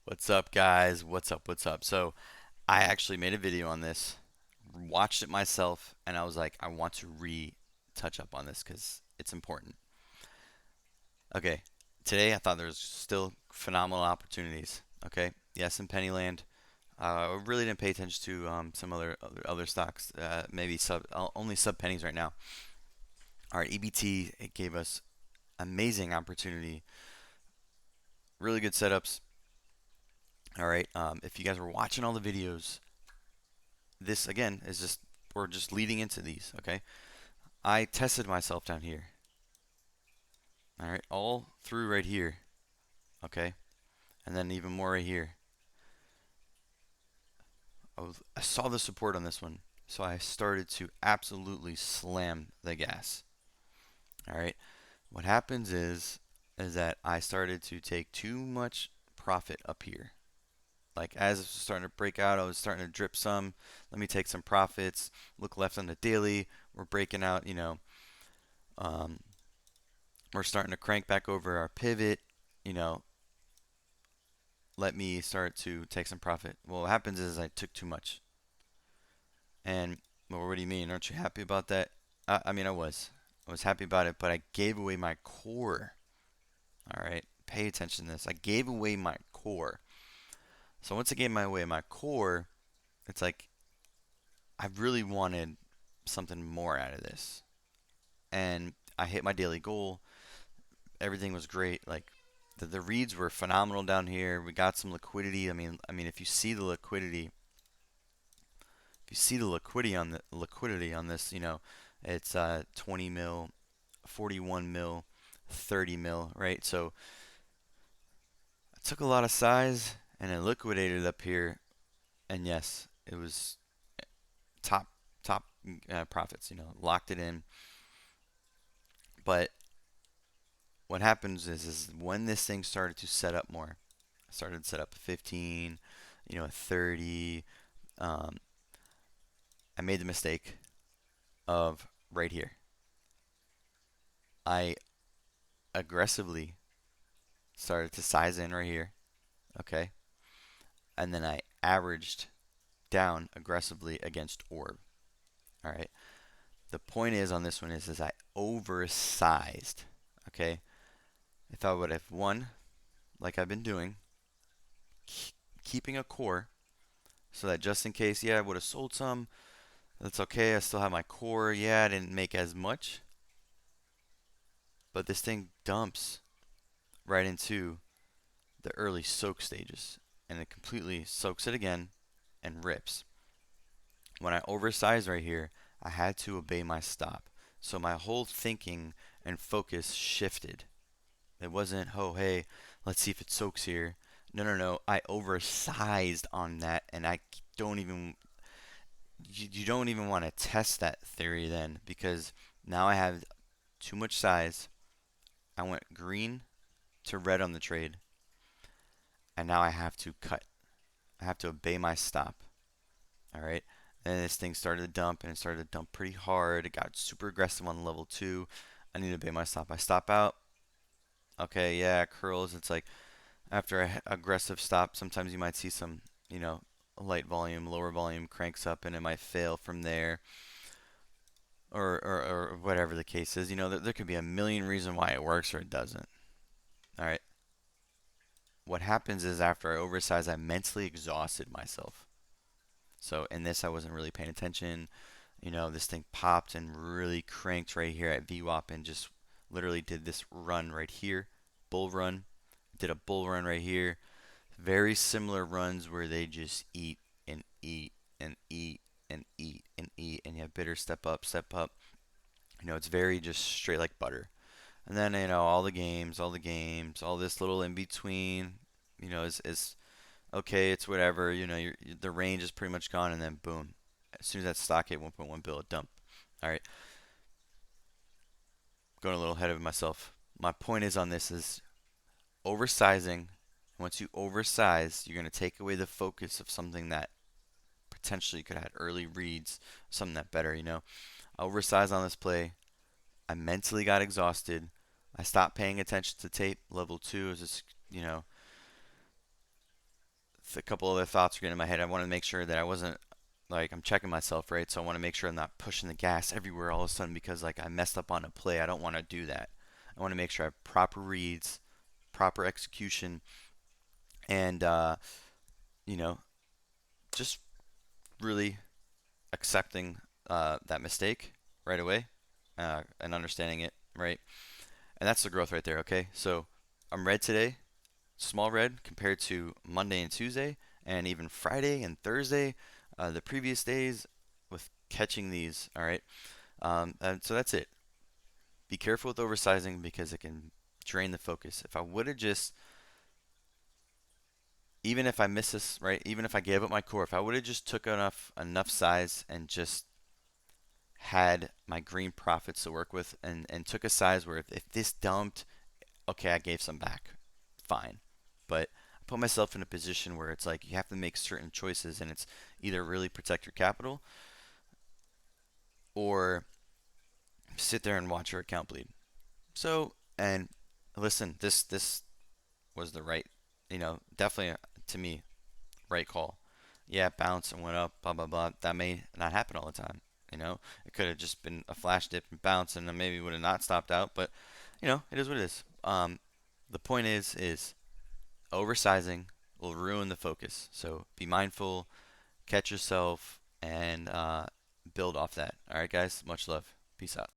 What's up, guys? What's up? What's up? So, I actually made a video on this, watched it myself, and I was like, I want to touch up on this because it's important. Okay, today I thought there was still phenomenal opportunities. Okay, yes, in Pennyland, I really didn't pay attention to some other stocks, maybe only sub pennies right now. All right, EBT, it gave us amazing opportunity, really good setups. All right, if you guys were watching all the videos, this again is just we're just leading into these, okay? I tested myself down here. All right, all through right here, okay? And then even more right here. I saw the support on this one, so I started to absolutely slam the gas. All right. What happens is that I started to take too much profit up here. Like as it was starting to break out, I was starting to drip some. Let me take some profits. Look left on the daily. We're breaking out, um, we're starting to crank back over our pivot, you know, let me start to take some profit. Well, what happens is I took too much. And, well, what do you mean? Aren't you happy about that? I mean, I was. I was happy about it, but I gave away my core. All right. Pay attention to this. I gave away my core. So once I gave away my core, it's like I really wanted something more out of this. And I hit my daily goal. Everything was great. Like the reads were phenomenal down here. We got some liquidity. I mean, if you see the liquidity on this, it's 20 mil, 41 mil, 30 mil, right? So I took a lot of size and I liquidated up here, and yes, it was top profits. Locked it in. But what happens is when this thing started to set up more, I started to set up a 15, a 30. Um, I made the mistake of right here. I aggressively started to size in right here, okay? And then I averaged down aggressively against orb, all right? The point is on this one is I oversized, okay? If I would have won, like I've been doing, keeping a core so that just in case, yeah, I would have sold some, that's okay. I still have my core. Yeah, I didn't make as much, but this thing dumps right into the early soak stages and it completely soaks it again and rips. When I oversized right here, I had to obey my stop. So my whole thinking and focus shifted. It wasn't, oh, hey, let's see if it soaks here. No, no, no. I oversized on that, and I don't even, you don't even want to test that theory then because now I have too much size. I went green to red on the trade, and now I have to cut. I have to obey my stop. All right. And this thing started to dump, and it started to dump pretty hard. It got super aggressive on level two. I need to obey my stop. I stop out. Okay, yeah, it curls. It's like after a aggressive stop, sometimes you might see some, light volume, lower volume cranks up, and it might fail from there, or whatever the case is. There could be a million reasons why it works or it doesn't. All right. What happens is after I oversize, I mentally exhausted myself. So in this, I wasn't really paying attention. This thing popped and really cranked right here at VWAP and just literally did this run right here, bull run. Did a bull run right here. Very similar runs where they just eat and eat and eat and eat and eat, and you have bitter step up, step up. It's very just straight like butter. And then all the games, all this little in between, is okay. It's whatever. The range is pretty much gone, and then boom, as soon as that stock hit 1.1 bill, it dump. All right, going a little ahead of myself. My point is on this is oversizing. Once you oversize, you're going to take away the focus of something that potentially could have had early reads, something that better. I oversized on this play. I mentally got exhausted. I stopped paying attention to tape. Level two is just, a couple other thoughts were getting in my head. I want to make sure that I wasn't like I'm checking myself, right? So I want to make sure I'm not pushing the gas everywhere all of a sudden because like I messed up on a play. I don't want to do that. I want to make sure I have proper reads, proper execution, and you know, just really accepting that mistake right away and understanding it, right? And that's the growth right there, okay? So I'm red today, small red compared to Monday and Tuesday, and even Friday and Thursday, the previous days with catching these, all right? And so that's it. Be careful with oversizing because it can drain the focus. If I would have just, even if I miss this, right? Even if I gave up my core, if I would have just took enough size and just had my green profits to work with and took a size where if this dumped, okay, I gave some back, fine. But I put myself in a position where it's like you have to make certain choices and it's either really protect your capital or sit there and watch your account bleed. So, and listen, this was the right, definitely to me, right call. Yeah, it bounced and went up, blah blah blah. That may not happen all the time. It could have just been a flash dip and bounce, and then maybe would have not stopped out. But it is what it is. The point is oversizing will ruin the focus. So be mindful, catch yourself, and build off that. All right, guys. Much love. Peace out.